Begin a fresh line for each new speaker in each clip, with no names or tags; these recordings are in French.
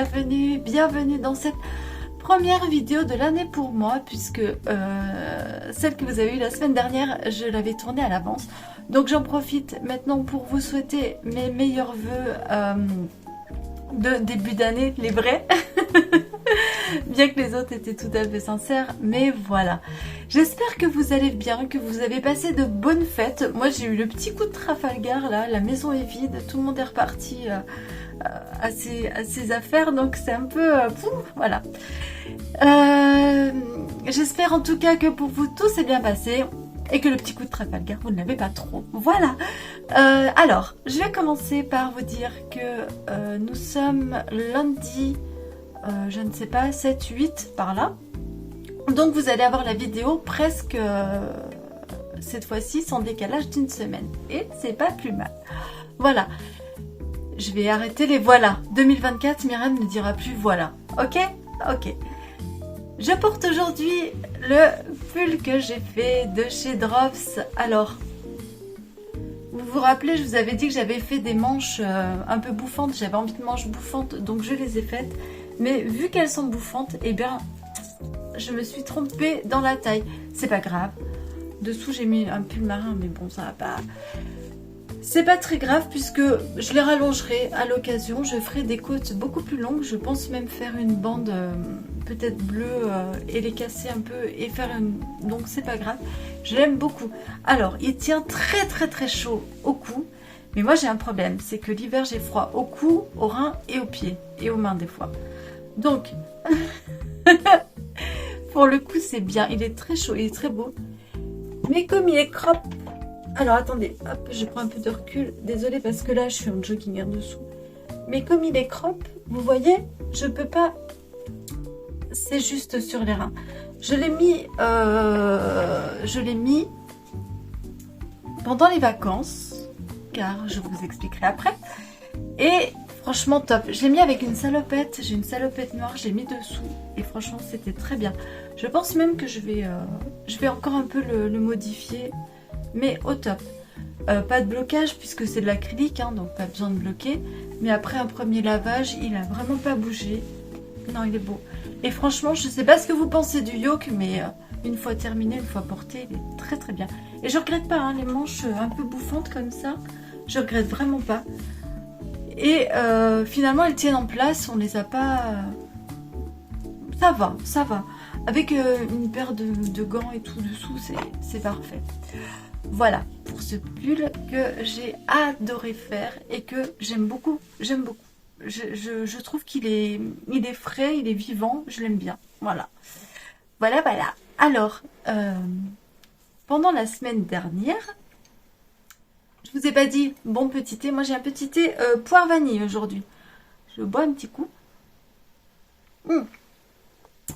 bienvenue, bienvenue dans cette première vidéo de l'année pour moi, puisque celle que vous avez eue la semaine dernière, je l'avais tournée à l'avance. Donc j'en profite maintenant pour vous souhaiter mes meilleurs vœux de début d'année, les vrais. Bien que les autres étaient tout à fait sincères, mais voilà. J'espère que vous allez bien, que vous avez passé de bonnes fêtes. Moi j'ai eu le petit coup de Trafalgar là, la maison est vide, tout le monde est reparti à ses affaires, donc c'est un peu... voilà. J'espère en tout cas que pour vous tout s'est bien passé et que le petit coup de Trafalgar, vous ne l'avez pas trop. Voilà. Alors, je vais commencer par vous dire que nous sommes lundi, je ne sais pas, 7-8 par là. Donc vous allez avoir la vidéo presque cette fois-ci sans décalage d'une semaine. Et c'est pas plus mal. Voilà. Je vais arrêter les voilà. 2024, Myriam ne dira plus voilà. Ok? Ok. Je porte aujourd'hui le pull que j'ai fait de chez Drops. Alors, vous vous rappelez, je vous avais dit que j'avais fait des manches un peu bouffantes. J'avais envie de manches bouffantes, donc je les ai faites. Mais vu qu'elles sont bouffantes, eh bien, je me suis trompée dans la taille. C'est pas grave. Dessous, j'ai mis un pull marin, mais bon, ça va pas... C'est pas très grave puisque je les rallongerai à l'occasion. Je ferai des côtes beaucoup plus longues. Je pense même faire une bande peut-être bleue et les casser un peu et faire une... Donc c'est pas grave. Je l'aime beaucoup. Alors, il tient très très très chaud au cou. Mais moi j'ai un problème. C'est que l'hiver j'ai froid au cou, aux reins et aux pieds. Et aux mains des fois. Donc, pour le coup c'est bien. Il est très chaud, il est très beau. Mais comme il est crop... Alors attendez, hop, je prends un peu de recul. Désolée parce que là je suis en jogging en dessous. Mais comme il est crop, vous voyez, je peux pas... C'est juste sur les reins. Je l'ai mis pendant les vacances, car je vous expliquerai après. Et franchement top. Je l'ai mis avec une salopette. J'ai une salopette noire, je l'ai mis dessous. Et franchement c'était très bien. Je pense même que je vais encore un peu le modifier. Mais au top. Pas de blocage puisque c'est de l'acrylique, hein, donc pas besoin de bloquer. Mais après un premier lavage, il a vraiment pas bougé. Non, il est beau. Et franchement, je sais pas ce que vous pensez du yoke, mais une fois terminé, une fois porté, il est très très bien. Et je regrette pas, hein, les manches un peu bouffantes comme ça. Je regrette vraiment pas. Et finalement, elles tiennent en place. On les a pas... Ça va, ça va. Avec une paire de gants et tout dessous, c'est parfait. Voilà pour ce pull que j'ai adoré faire et que j'aime beaucoup. J'aime beaucoup. Je trouve qu'il est frais, il est vivant. Je l'aime bien. Voilà. Voilà, voilà. Alors, pendant la semaine dernière, je vous ai pas dit bon petit thé. Moi, j'ai un petit thé poire vanille aujourd'hui. Je bois un petit coup.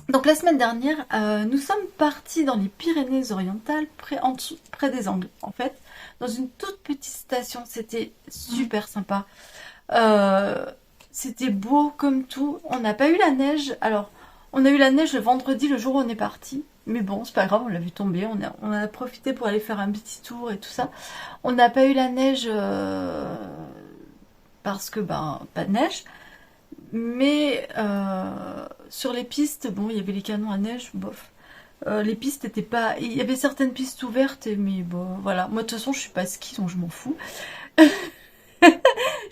Donc la semaine dernière, nous sommes partis dans les Pyrénées-Orientales, près des Angles, en fait, dans une toute petite station. C'était super sympa. C'était beau comme tout. On n'a pas eu la neige. Alors, on a eu la neige le vendredi, le jour où on est parti. Mais bon, c'est pas grave, on l'a vu tomber. On a profité pour aller faire un petit tour et tout ça. On n'a pas eu la neige parce que, ben, pas de neige. Mais sur les pistes, bon, il y avait les canons à neige, bof. Les pistes étaient pas... Il y avait certaines pistes ouvertes, mais bon, voilà. Moi, de toute façon, je suis pas ski, donc je m'en fous.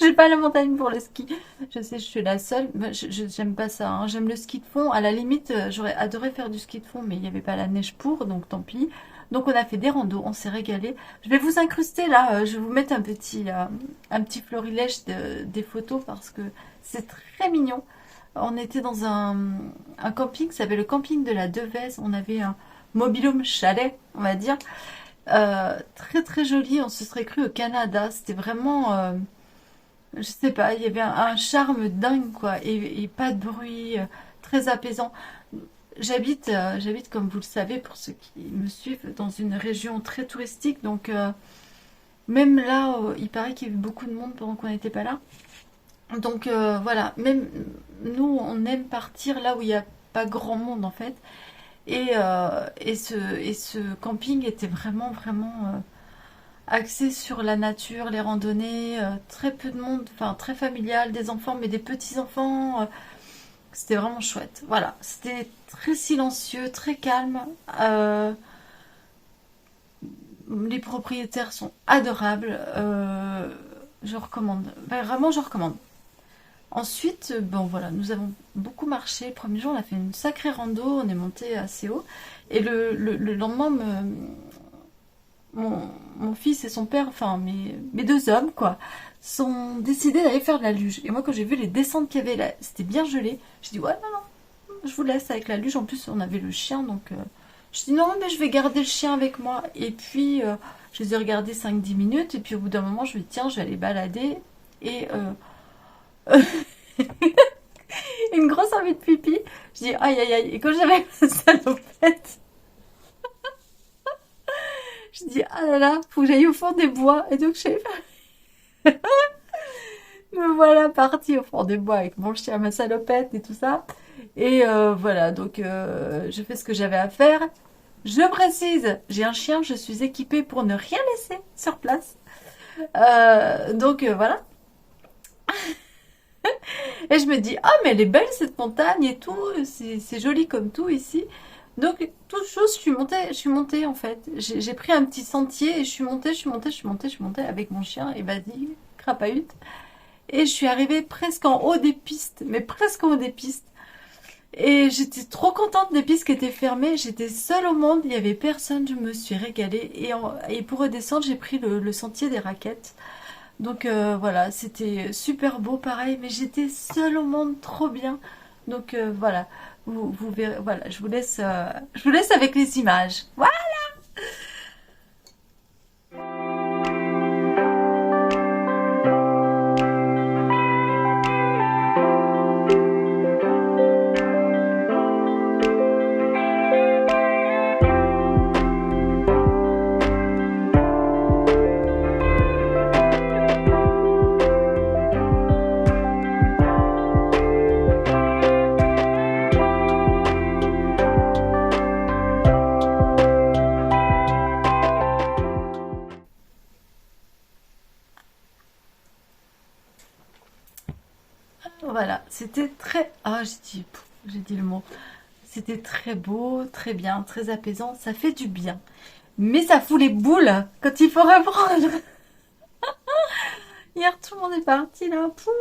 J'ai pas la montagne pour le ski. Je sais, je suis la seule. J'aime pas ça, hein. J'aime le ski de fond. À la limite, j'aurais adoré faire du ski de fond, mais il n'y avait pas la neige pour, donc tant pis. Donc on a fait des randos, on s'est régalé. Je vais vous incruster là, je vais vous mettre un petit florilège des photos parce que c'est très mignon. On était dans un camping, ça s'appelle le camping de la Devèze. On avait un mobil-home chalet, on va dire. Très très joli, on se serait cru au Canada. C'était vraiment, je sais pas, il y avait un charme dingue quoi. Et pas de bruit, très apaisant. J'habite, comme vous le savez, pour ceux qui me suivent, dans une région très touristique. Donc, même là, il paraît qu'il y a eu beaucoup de monde pendant qu'on n'était pas là. Donc, voilà. Même nous, on aime partir là où il n'y a pas grand monde, en fait. Et ce camping était vraiment, vraiment axé sur la nature, les randonnées. Très peu de monde, enfin, très familial. Des enfants, mais des petits-enfants. C'était vraiment chouette. Voilà, c'était très silencieux, très calme. Les propriétaires sont adorables. Je recommande. Ben, vraiment, je recommande. Ensuite, bon voilà, nous avons beaucoup marché. Le premier jour, on a fait une sacrée rando, on est monté assez haut. Et le lendemain, mon fils et son père, enfin mes deux hommes, quoi, sont décidés d'aller faire de la luge. Et moi, quand j'ai vu les descentes qu'il y avait là, c'était bien gelé. J'ai dit, ouais, non, non, je vous laisse avec la luge. En plus, on avait le chien, donc je dis, non, mais je vais garder le chien avec moi. Et puis, je les ai regardés 5-10 minutes. Et puis, au bout d'un moment, je me dis, tiens, je vais aller balader. Et une grosse envie de pipi. Je dis, aïe, aïe, aïe. Et quand j'avais la salopette, je dis, ah là là, faut que j'aille au fond des bois. Et donc, je sais pas. Me voilà partie au fond des bois avec mon chien, ma salopette et tout ça. Et voilà, donc je fais ce que j'avais à faire. Je précise, j'ai un chien, je suis équipée pour ne rien laisser sur place. Donc voilà. Et je me dis, ah mais elle est belle cette montagne et tout, c'est joli comme tout ici. Donc toute chose, je suis montée en fait. J'ai pris un petit sentier et je suis montée, je suis montée, je suis montée, je suis montée avec mon chien et vas-y, crapahute. Et je suis arrivée presque en haut des pistes, mais presque en haut des pistes. Et j'étais trop contente des pistes qui étaient fermées. J'étais seule au monde, il n'y avait personne, je me suis régalée. Et pour redescendre, j'ai pris le sentier des raquettes. Donc voilà, c'était super beau pareil, mais j'étais seule au monde, trop bien. Donc voilà, vous verrez, voilà, je vous laisse avec les images. Voilà. Voilà, c'était très... Ah, j'ai dit le mot. C'était très beau, très bien, très apaisant. Ça fait du bien. Mais ça fout les boules quand il faut reprendre. Hier, tout le monde est parti là. Pouh,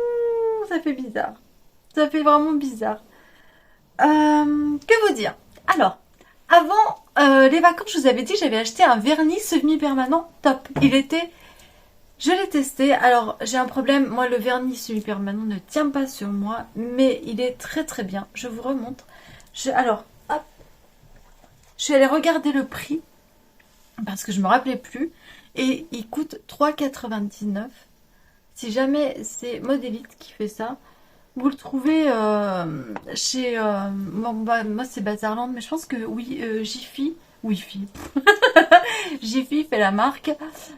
ça fait bizarre. Ça fait vraiment bizarre. Que vous dire? Alors, avant les vacances, je vous avais dit que j'avais acheté un vernis semi-permanent top. Je l'ai testé. Alors, j'ai un problème. Moi, le vernis semi-permanent ne tient pas sur moi, mais il est très très bien. Je vous remontre. Alors, hop, je suis allée regarder le prix parce que je me rappelais plus. Et il coûte 3,99 €. Si jamais c'est Modélite qui fait ça, vous le trouvez chez... bon, bah, moi, c'est Bazarland, mais je pense que oui, Jiffy. Wi-Fi. Jiffy fait la marque.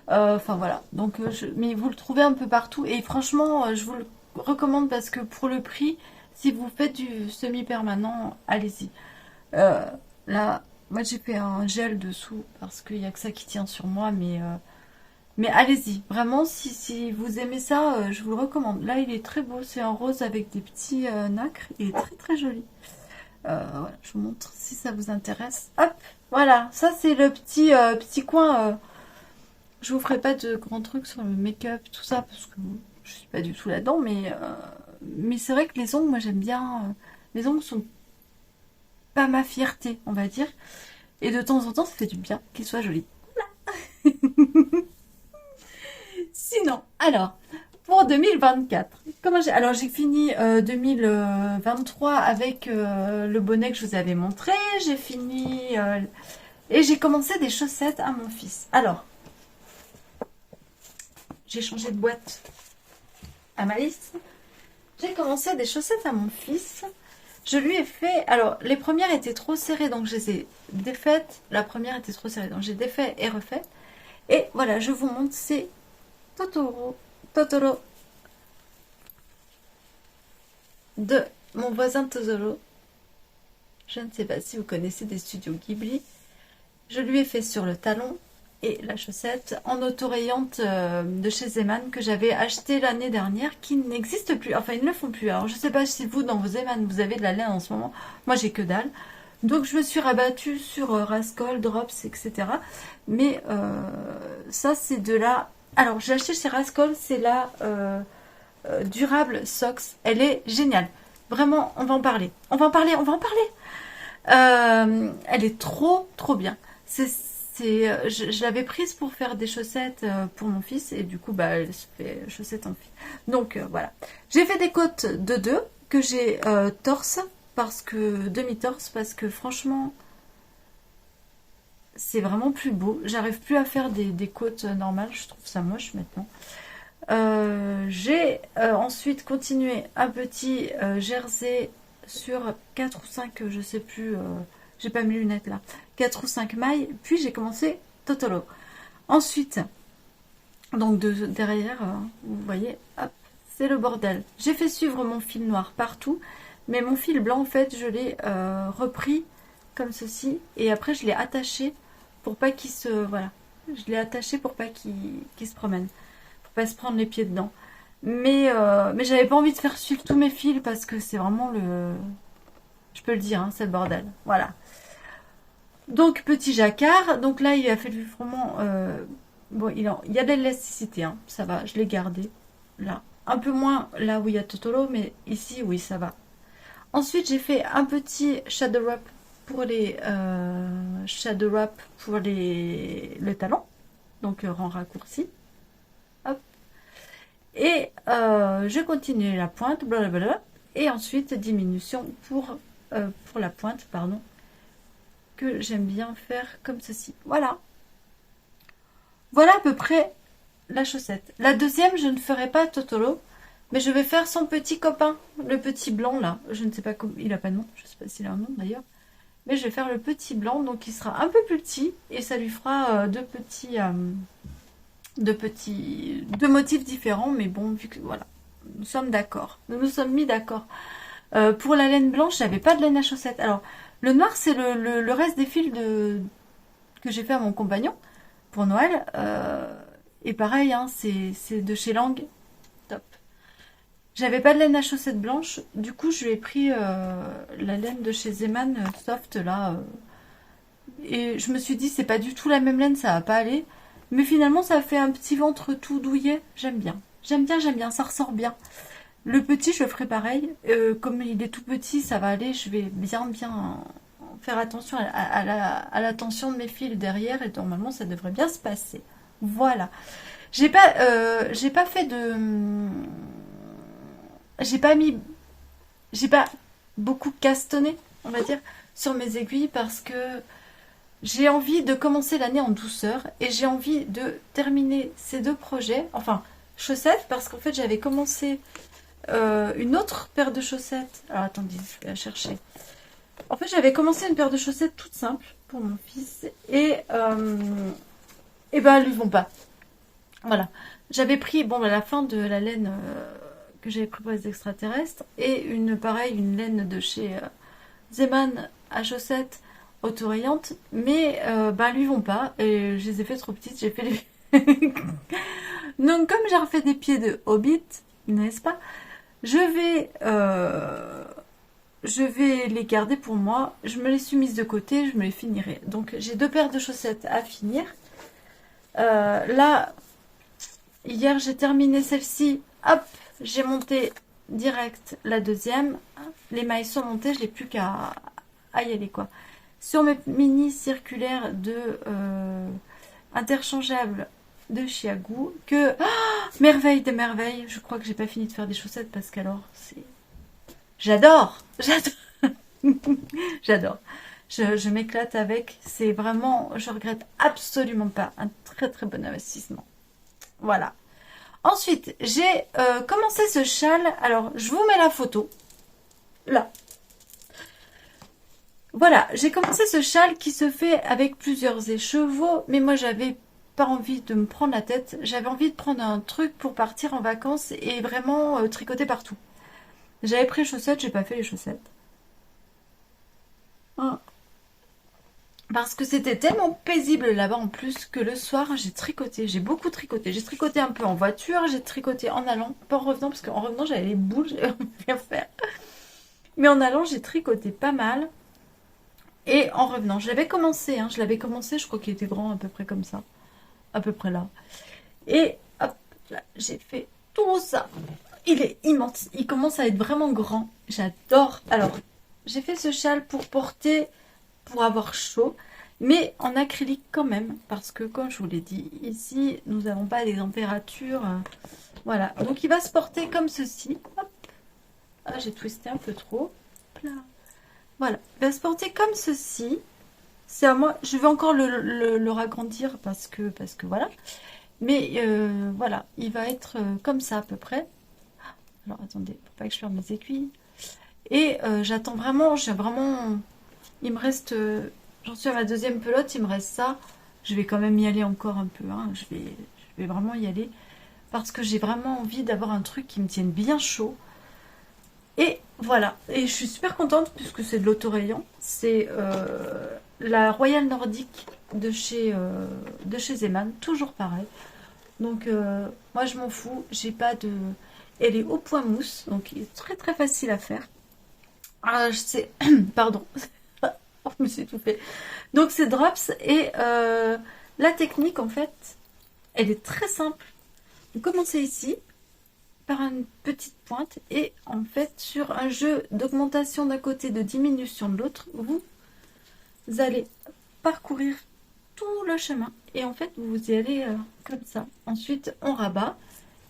Enfin voilà. Donc, mais vous le trouvez un peu partout. Et franchement, je vous le recommande parce que pour le prix, si vous faites du semi-permanent, allez-y. Là, moi j'ai fait un gel dessous parce qu'il n'y a que ça qui tient sur moi. Mais allez-y. Vraiment, si vous aimez ça, je vous le recommande. Là, il est très beau. C'est un rose avec des petits nacres. Il est très très joli. Voilà, je vous montre si ça vous intéresse. Hop, voilà, ça c'est le petit coin. Je vous ferai pas de grands trucs sur le make-up, tout ça, parce que je suis pas du tout là-dedans, mais c'est vrai que les ongles, moi j'aime bien. Les ongles sont pas ma fierté, on va dire. Et de temps en temps, ça fait du bien qu'ils soient jolis. Sinon, alors, pour 2024, alors j'ai fini 2023 avec le bonnet que je vous avais montré. J'ai fini et j'ai commencé des chaussettes à mon fils. Alors, j'ai changé de boîte à ma liste. J'ai commencé des chaussettes à mon fils. Je lui ai fait... Alors, les premières étaient trop serrées, donc je les ai défaites. La première était trop serrée, donc j'ai défait et refait. Et voilà, je vous montre, c'est Totoro de mon voisin Totoro. Je ne sais pas si vous connaissez des studios Ghibli. Je lui ai fait sur le talon et la chaussette en autorayante de chez Zeman que j'avais acheté l'année dernière, qui n'existe plus. Enfin, ils ne le font plus. Alors, je sais pas si vous, dans vos Zeman, vous avez de la laine en ce moment. Moi, j'ai que dalle. Donc, je me suis rabattue sur Rascol, Drops, etc. Mais ça, c'est de la... Alors, j'ai acheté chez Rascol, c'est la Durable Socks. Elle est géniale. Vraiment, on va en parler. On va en parler, on va en parler. Elle est trop, trop bien. Je l'avais prise pour faire des chaussettes pour mon fils et du coup, bah, elle se fait chaussettes en fille. Donc, voilà. J'ai fait des côtes de 2 que j'ai torse, parce que demi-torse, parce que franchement, c'est vraiment plus beau. J'arrive plus à faire des côtes normales, je trouve ça moche maintenant. J'ai ensuite continué un petit jersey sur 4 ou 5, je sais plus, j'ai pas mes lunettes là, 4 ou 5 mailles, puis j'ai commencé Totoro. Ensuite, donc derrière, vous voyez, hop, c'est le bordel. J'ai fait suivre mon fil noir partout, mais mon fil blanc, en fait, je l'ai repris comme ceci, et après je l'ai attaché pour pas qu'il se... Voilà, je l'ai attaché pour pas qu'il se promène, pour pas se prendre les pieds dedans. Mais j'avais pas envie de faire suivre tous mes fils parce que c'est vraiment le... Je peux le dire, hein, c'est le bordel. Voilà. Donc, petit jacquard. Donc là, il a fait vraiment... bon, il y a de l'élasticité, hein, ça va, je l'ai gardé. Là. Un peu moins là où il y a Totoro, mais ici, oui, ça va. Ensuite, j'ai fait un petit shadow wrap pour les... le talon. Donc, rang raccourci. Hop. Et je continue la pointe, blablabla. Et ensuite, diminution pour la pointe, pardon, que j'aime bien faire comme ceci. Voilà. Voilà à peu près la chaussette. La deuxième, je ne ferai pas Totoro, mais je vais faire son petit copain, le petit blanc là. Je ne sais pas comment, il a pas de nom, je ne sais pas s'il a un nom d'ailleurs. Mais je vais faire le petit blanc, donc il sera un peu plus petit et ça lui fera deux motifs différents. Mais bon, vu que voilà, nous sommes d'accord. Nous nous sommes mis d'accord. Pour la laine blanche, j'avais pas de laine à chaussettes. Alors, le noir, c'est le reste des fils que j'ai fait à mon compagnon pour Noël. Et pareil, hein, c'est de chez Lang. Top. J'avais pas de laine à chaussettes blanche. Du coup, je lui ai pris la laine de chez Zeman Soft, là. Et je me suis dit, c'est pas du tout la même laine, ça va pas aller. Mais finalement, ça fait un petit ventre tout douillet. J'aime bien. J'aime bien, j'aime bien. Ça ressort bien. Le petit, je ferai pareil. Comme il est tout petit, ça va aller. Je vais bien faire attention à la tension de mes fils derrière. Et normalement, ça devrait bien se passer. Voilà. J'ai pas fait de... J'ai pas beaucoup castonné, on va dire, sur mes aiguilles parce que j'ai envie de commencer l'année en douceur et j'ai envie de terminer ces deux projets. Enfin, chaussettes, parce qu'en fait, j'avais commencé... une autre paire de chaussettes. Alors attendez, je vais la chercher. En fait, j'avais commencé une paire de chaussettes toute simple pour mon fils et ben elles lui vont pas. Voilà. J'avais pris la fin de la laine que j'avais pris pour les extraterrestres et une laine de chez Zeman à chaussettes auto-rayantes, mais ben elles lui vont pas et je les ai fait trop petites. J'ai fait les... Donc comme j'ai refait des pieds de Hobbit, n'est-ce pas? Je vais les garder pour moi. Je me les suis mises de côté, je me les finirai. Donc j'ai deux paires de chaussettes à finir. Là, hier j'ai terminé celle-ci. Hop, j'ai monté direct la deuxième. Les mailles sont montées, je n'ai plus qu'à y aller quoi. Sur mes mini circulaires de interchangeables de Chiagou que merveille de merveille. Je crois que j'ai pas fini de faire des chaussettes parce qu'alors c'est j'adore je m'éclate avec, c'est vraiment, je regrette absolument pas, un très très bon investissement. Voilà. Ensuite j'ai commencé ce châle. Alors je vous mets la photo là. Voilà, j'ai commencé ce châle qui se fait avec plusieurs écheveaux, mais moi j'avais pas envie de me prendre la tête. J'avais envie de prendre un truc pour partir en vacances et vraiment tricoter partout. J'avais pris les chaussettes, j'ai pas fait les chaussettes. Parce que c'était tellement paisible là-bas en plus que le soir j'ai tricoté, j'ai beaucoup tricoté. J'ai tricoté un peu en voiture, j'ai tricoté en allant, pas en revenant parce qu'en revenant j'avais les boules, j'avais rien faire. Mais en allant j'ai tricoté pas mal et en revenant, je l'avais commencé, hein, je crois qu'il était grand à peu près comme ça, à peu près là. Et hop, là j'ai fait tout ça. Il est immense, il commence à être vraiment grand, j'adore. Alors j'ai fait ce châle pour porter, pour avoir chaud, mais en acrylique quand même, parce que comme je vous l'ai dit, ici, nous n'avons pas des températures. Voilà, donc il va se porter comme ceci. Hop. Ah, j'ai twisté un peu trop. Hop là. Voilà, il va se porter comme ceci. C'est à moi, je vais encore le ragrandir parce que voilà. Mais voilà, il va être comme ça à peu près. Alors attendez, faut pas que je ferme mes aiguilles. Et j'attends vraiment, j'ai vraiment... Il me reste, j'en suis à ma deuxième pelote, il me reste ça. Je vais quand même y aller encore un peu, hein. Je vais vraiment y aller. Parce que j'ai vraiment envie d'avoir un truc qui me tienne bien chaud. Et voilà. Et je suis super contente puisque c'est de l'autorayant. C'est la Royale Nordique de chez Zeman. Toujours pareil. Donc moi je m'en fous. J'ai pas de... Elle est au point mousse. Donc il est très très facile à faire. Ah, je sais... Pardon. Oh, je me suis étouffée. Donc c'est Drops et la technique en fait, elle est très simple. Vous commencez ici par une petite pointe et en fait sur un jeu d'augmentation d'un côté, de diminution de l'autre, vous allez parcourir tout le chemin et en fait vous y allez comme ça. Ensuite on rabat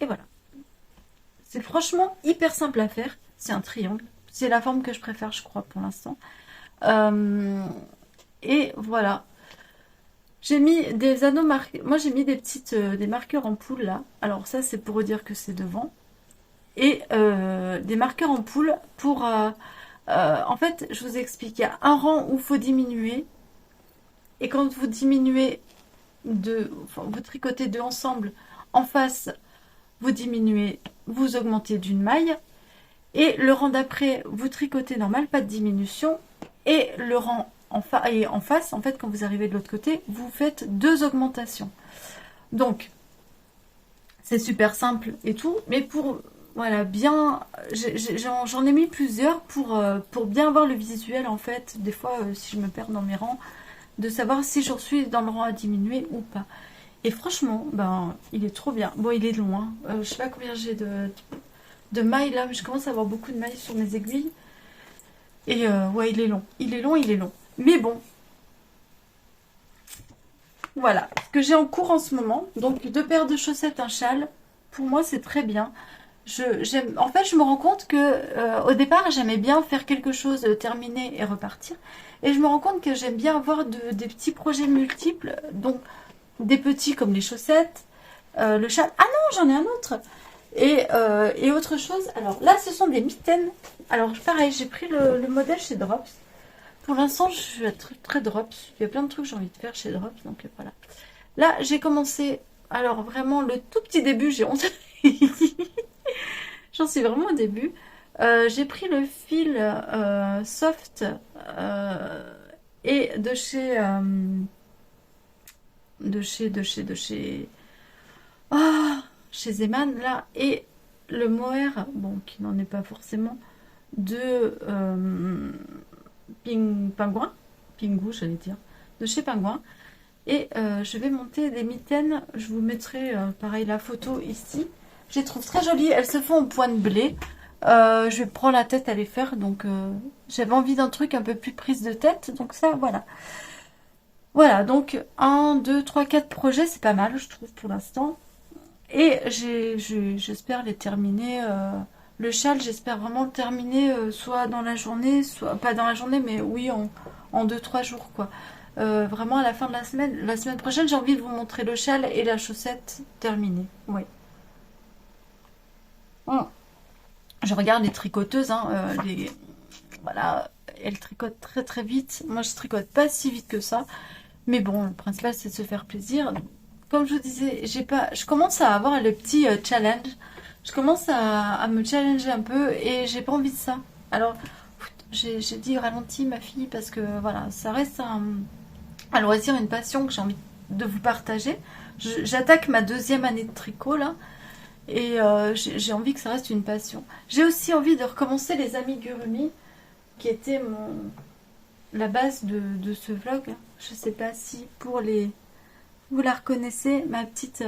et voilà. C'est franchement hyper simple à faire. C'est un triangle. C'est la forme que je préfère je crois pour l'instant. Et voilà. J'ai mis des anneaux marqués. Moi, j'ai mis des marqueurs en poule là. Alors ça, c'est pour dire que c'est devant. Et des marqueurs en poule pour... en fait, je vous explique. Il y a un rang où il faut diminuer. Et quand vous diminuez vous tricotez deux ensemble, en face, vous diminuez, vous augmentez d'une maille. Et le rang d'après, vous tricotez normal, pas de diminution. Et le rang en face, en fait, quand vous arrivez de l'autre côté, vous faites deux augmentations. Donc, c'est super simple et tout, mais pour, voilà, bien, j'en ai mis plusieurs pour bien voir le visuel, en fait, des fois, si je me perds dans mes rangs, de savoir si je suis dans le rang à diminuer ou pas. Et franchement, ben, il est trop bien. Bon, il est long, hein. Je sais pas combien j'ai de mailles là, mais je commence à avoir beaucoup de mailles sur mes aiguilles. Et ouais, il est long. Il est long, il est long. Mais bon. Voilà. Ce que j'ai en cours en ce moment. Donc, deux paires de chaussettes, un châle. Pour moi, c'est très bien. En fait, je me rends compte que au départ, j'aimais bien faire quelque chose, terminer et repartir. Et je me rends compte que j'aime bien avoir des petits projets multiples. Donc, des petits comme les chaussettes, le châle. Ah non, j'en ai un autre. Et autre chose, alors là ce sont des mitaines. Alors pareil, j'ai pris le modèle chez Drops. Pour l'instant je suis très Drops. Il y a plein de trucs que j'ai envie de faire chez Drops, donc voilà. Là j'ai commencé, alors vraiment le tout petit début, j'ai honte. J'en suis vraiment au début. J'ai pris le fil soft et de chez... Ah, chez Zeman là et le mohair, bon qui n'en est pas forcément de Pingouin, Pingou j'allais dire, de chez Pingouin et je vais monter des mitaines, je vous mettrai pareil la photo ici, je les trouve très jolies, elles se font au point de blé, je vais prendre la tête à les faire donc j'avais envie d'un truc un peu plus prise de tête donc ça voilà. Voilà donc 1, 2, 3, 4 projets c'est pas mal je trouve pour l'instant. Et j'espère les terminer. Le châle, j'espère vraiment le terminer soit dans la journée, soit pas dans la journée, mais oui, en 2-3 jours, quoi. Vraiment à la fin de la semaine prochaine, j'ai envie de vous montrer le châle et la chaussette terminée. Oui. Je regarde les tricoteuses, hein, voilà, elles tricotent très très vite. Moi, je tricote pas si vite que ça. Mais bon, le principal, c'est de se faire plaisir. Comme je vous disais, je commence à avoir le petit challenge. Je commence à me challenger un peu et j'ai pas envie de ça. Alors, j'ai dit ralentis ma fille parce que voilà, ça reste un loisir, une passion que j'ai envie de vous partager. J'attaque ma 2e année de tricot là. Et j'ai envie que ça reste une passion. J'ai aussi envie de recommencer les amigurumi, qui était la base de ce vlog. Je sais pas si pour les... Vous la reconnaissez, ma petite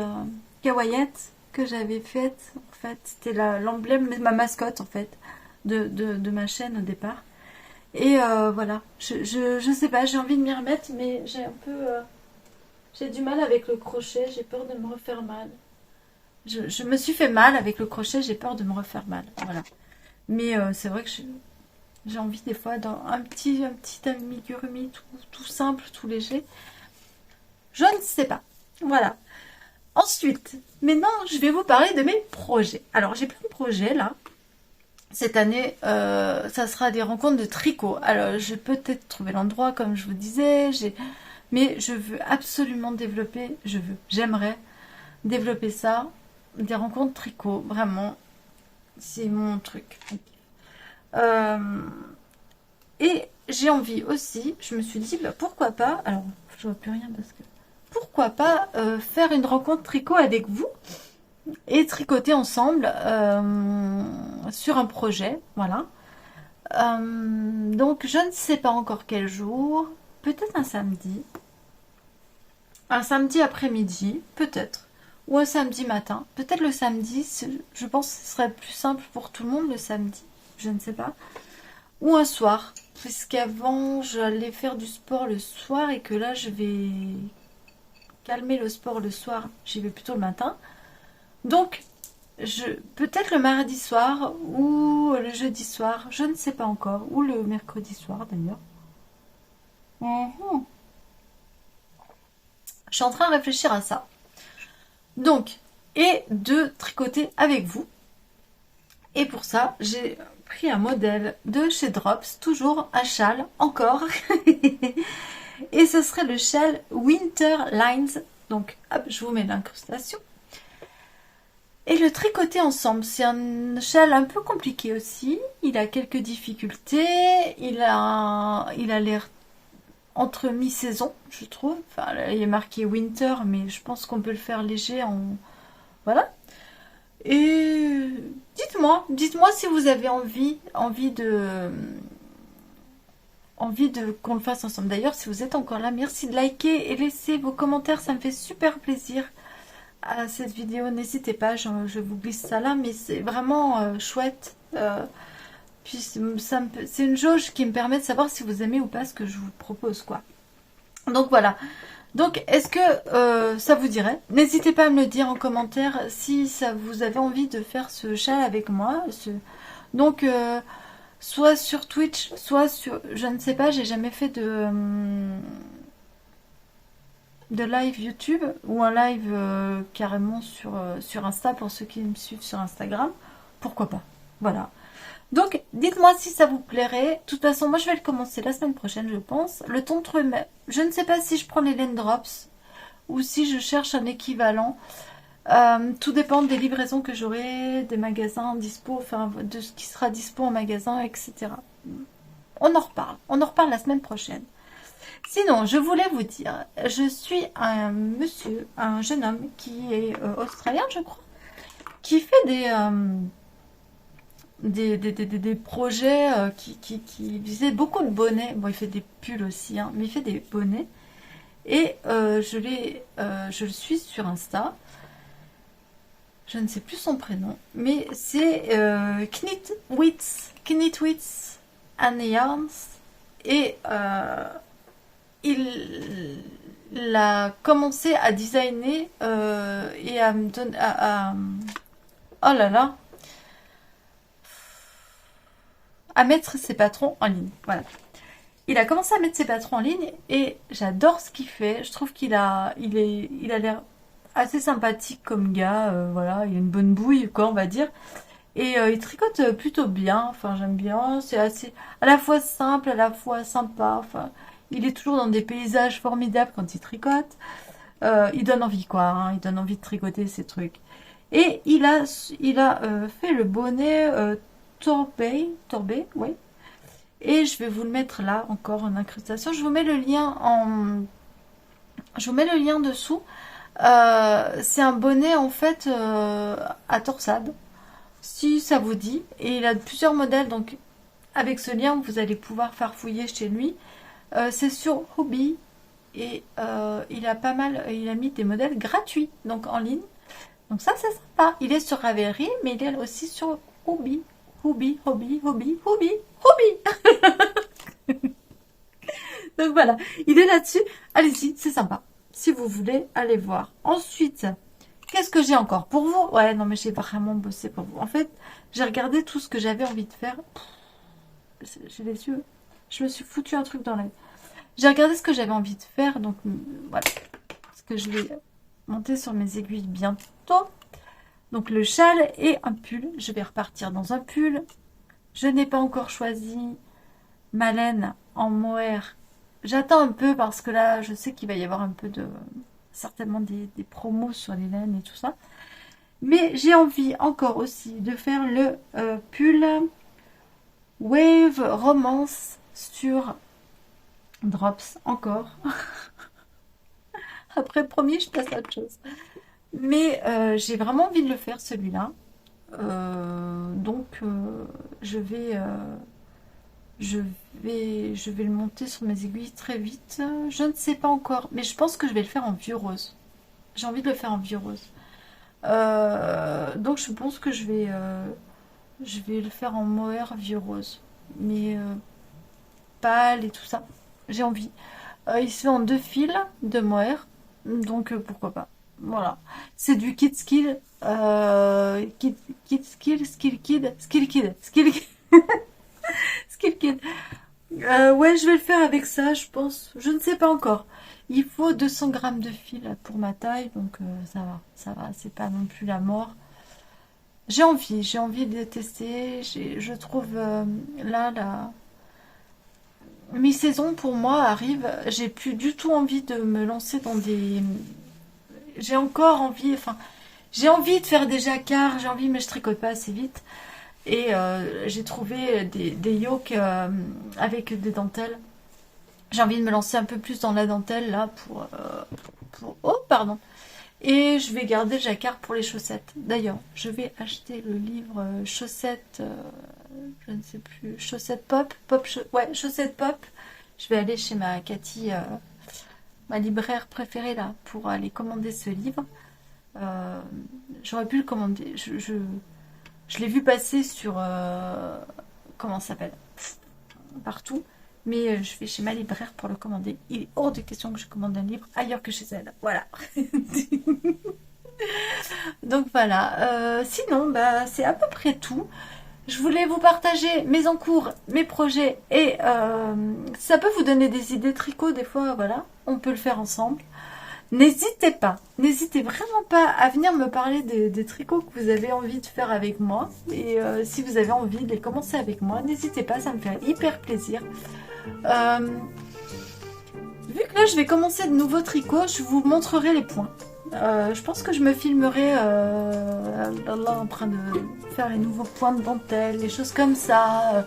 kawaïette que j'avais faite. En fait, c'était l'emblème, ma mascotte en fait, de ma chaîne au départ. Et voilà, je sais pas, j'ai envie de m'y remettre, mais j'ai un peu... j'ai du mal avec le crochet, j'ai peur de me refaire mal. Je me suis fait mal avec le crochet, j'ai peur de me refaire mal. Voilà. Mais c'est vrai que j'ai envie des fois d'un petit amigurumi tout simple, tout léger. Je ne sais pas. Voilà. Ensuite, maintenant, je vais vous parler de mes projets. Alors, j'ai plein de projets là. Cette année, ça sera des rencontres de tricot. Alors, je vais peut-être trouver l'endroit, comme je vous disais. Mais je veux absolument développer, j'aimerais développer ça. Des rencontres tricot, vraiment, c'est mon truc. Et j'ai envie aussi, je me suis dit, bah, pourquoi pas, alors je vois plus rien parce que, pourquoi pas faire une rencontre tricot avec vous et tricoter ensemble sur un projet, voilà. Donc je ne sais pas encore quel jour, peut-être un samedi après-midi, peut-être. Ou un samedi matin. Peut-être le samedi, je pense que ce serait plus simple pour tout le monde le samedi. Je ne sais pas. Ou un soir. Puisqu'avant, j'allais faire du sport le soir et que là, je vais calmer le sport le soir. J'y vais plutôt le matin. Donc, peut-être le mardi soir ou le jeudi soir. Je ne sais pas encore. Ou le mercredi soir d'ailleurs. Je suis en train de réfléchir à ça. Donc, et de tricoter avec vous. Et pour ça, j'ai pris un modèle de chez Drops, toujours un châle, encore. Et ce serait le châle Winter Lines. Donc, hop, je vous mets l'incrustation. Et le tricoter ensemble, c'est un châle un peu compliqué aussi. Il a quelques difficultés. Il a l'air entre mi-saison, je trouve. Enfin, là, il est marqué winter, mais je pense qu'on peut le faire léger en... Voilà. Et dites-moi si vous avez envie de qu'on le fasse ensemble. D'ailleurs, si vous êtes encore là, merci de liker et laisser vos commentaires, ça me fait super plaisir à cette vidéo. N'hésitez pas, je vous glisse ça là, mais c'est vraiment chouette. Puis c'est une jauge qui me permet de savoir si vous aimez ou pas ce que je vous propose, quoi. Donc voilà. Donc est-ce que ça vous dirait? N'hésitez pas à me le dire en commentaire si ça vous avez envie de faire ce châle avec moi. Donc soit sur Twitch, soit sur... Je ne sais pas, j'ai jamais fait de live YouTube ou un live carrément sur Insta pour ceux qui me suivent sur Instagram. Pourquoi pas? Voilà. Donc, dites-moi si ça vous plairait. De toute façon, moi, je vais le commencer la semaine prochaine, je pense. Le temps de trouver... Je ne sais pas si je prends les laine drops ou si je cherche un équivalent. Tout dépend des livraisons que j'aurai, des magasins dispo, enfin, de ce qui sera dispo en magasin, etc. On en reparle. On en reparle la semaine prochaine. Sinon, je voulais vous dire, je suis un monsieur, un jeune homme qui est australien, je crois, qui fait des projets qui faisaient beaucoup de bonnets. Bon, il fait des pulls aussi, hein, mais il fait des bonnets. Et je le suis sur Insta. Je ne sais plus son prénom, mais c'est Knitwits and Yarns. Et il a commencé à designer et à me donner... oh là là, à mettre ses patrons en ligne. Voilà. Il a commencé à mettre ses patrons en ligne et j'adore ce qu'il fait. Je trouve il a l'air assez sympathique comme gars. Voilà, il a une bonne bouille, quoi, on va dire. Et il tricote plutôt bien. Enfin, j'aime bien. C'est assez à la fois simple, à la fois sympa. Enfin, il est toujours dans des paysages formidables quand il tricote. Il donne envie, quoi. Hein, il donne envie de tricoter ces trucs. Et il a fait le bonnet Torbay, oui. Et je vais vous le mettre là encore en incrustation. Je vous mets le lien Je vous mets le lien dessous. C'est un bonnet en fait à torsade, si ça vous dit. Et il a plusieurs modèles, donc avec ce lien, vous allez pouvoir farfouiller chez lui. C'est sur Hobby et il a mis des modèles gratuits, donc en ligne. Donc ça, c'est sympa. Il est sur Ravelry, mais il est aussi sur Hobby. Hobby. Donc voilà, il est là-dessus. Allez-y, c'est sympa. Si vous voulez, allez voir. Ensuite, qu'est-ce que j'ai encore pour vous? Ouais, non, mais j'ai vraiment bossé pour vous. En fait, j'ai regardé tout ce que j'avais envie de faire. J'ai les yeux. Je me suis foutu un truc dans l'œil. J'ai regardé ce que j'avais envie de faire. Donc, voilà. Parce que je vais monter sur mes aiguilles bientôt. Donc, le châle et un pull. Je vais repartir dans un pull. Je n'ai pas encore choisi ma laine en mohair. J'attends un peu parce que là, je sais qu'il va y avoir un peu de... certainement des promos sur les laines et tout ça. Mais j'ai envie encore aussi de faire le pull Wave Romance sur Drops. Encore. Après, promis, je passe à autre chose. Mais j'ai vraiment envie de le faire, celui-là. Donc, je vais le monter sur mes aiguilles très vite. Je ne sais pas encore, mais je pense que je vais le faire en vieux rose. J'ai envie de le faire en vieux rose. Donc je pense que je vais le faire en mohair vieux rose. Mais pâle et tout ça. J'ai envie. Il se fait en 2 fils de mohair. Donc pourquoi pas. Voilà. C'est du Kid Skill. Skill Kid. Skill Kid. Ouais, je vais le faire avec ça, je pense. Je ne sais pas encore. Il faut 200 grammes de fil pour ma taille, donc ça va. C'est pas non plus la mort. J'ai envie de tester. Je trouve là, la mi-saison pour moi arrive. J'ai plus du tout envie de me lancer dans des. J'ai encore envie, enfin, j'ai envie de faire des jacquards, j'ai envie, mais je tricote pas assez vite. Et j'ai trouvé des yokes avec des dentelles. J'ai envie de me lancer un peu plus dans la dentelle là Oh, pardon. Et je vais garder le jacquard pour les chaussettes. D'ailleurs, je vais acheter le livre chaussettes, je ne sais plus, chaussettes pop, ouais, chaussettes pop. Je vais aller chez ma Cathy, ma libraire préférée là, pour aller commander ce livre. J'aurais pu le commander. Je l'ai vu passer sur... comment ça s'appelle? Partout. Mais je vais chez ma libraire pour le commander. Il est hors de question que je commande un livre ailleurs que chez elle. Voilà. Donc voilà. Sinon, bah, c'est à peu près tout. Je voulais vous partager mes encours, mes projets. Et ça peut vous donner des idées tricot des fois. Voilà. On peut le faire ensemble. N'hésitez vraiment pas à venir me parler des tricots que vous avez envie de faire avec moi. Et si vous avez envie de les commencer avec moi, n'hésitez pas, ça me fait hyper plaisir. Vu que là je vais commencer de nouveaux tricots, je vous montrerai les points. Je pense que je me filmerai là en train de faire les nouveaux points de dentelle, les choses comme ça.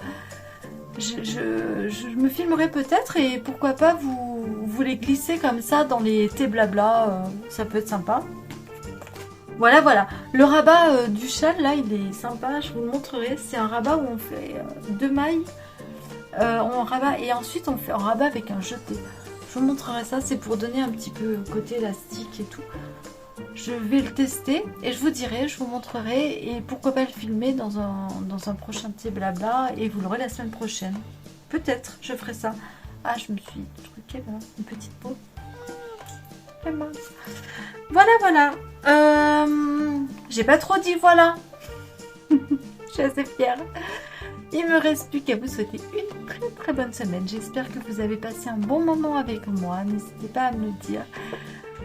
Je me filmerai peut-être et pourquoi pas vous les glisser comme ça dans les thés blabla, ça peut être sympa. Voilà. Le rabat du châle là, il est sympa, je vous le montrerai. C'est un rabat où on fait 2 mailles, on rabat et ensuite on fait un rabat avec un jeté. Je vous montrerai ça, c'est pour donner un petit peu côté élastique et tout. Je vais le tester et je vous dirai, je vous montrerai et pourquoi pas le filmer dans un prochain petit blabla et vous l'aurez la semaine prochaine. Peut-être, je ferai ça. Ah, je me suis truquée là, une petite peau. Voilà. J'ai pas trop dit voilà. Je suis assez fière. Il me reste plus qu'à vous souhaiter une très bonne semaine. J'espère que vous avez passé un bon moment avec moi. N'hésitez pas à me le dire.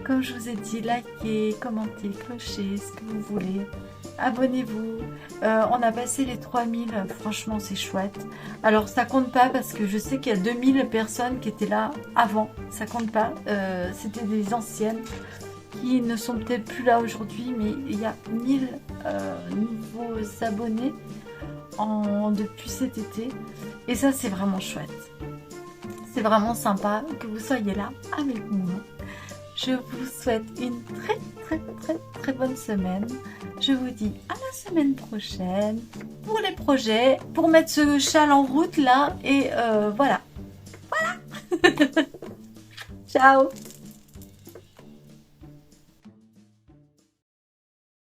Comme je vous ai dit, likez, commentez, clochez, ce que vous voulez. Abonnez-vous. On a passé les 3000, franchement c'est chouette. Alors ça compte pas parce que je sais qu'il y a 2000 personnes qui étaient là avant. Ça compte pas. C'était des anciennes qui ne sont peut-être plus là aujourd'hui. Mais il y a 1000 nouveaux abonnés depuis cet été. Et ça c'est vraiment chouette. C'est vraiment sympa que vous soyez là avec nous. Je vous souhaite une très bonne semaine. Je vous dis à la semaine prochaine pour les projets, pour mettre ce châle en route là et voilà. Ciao.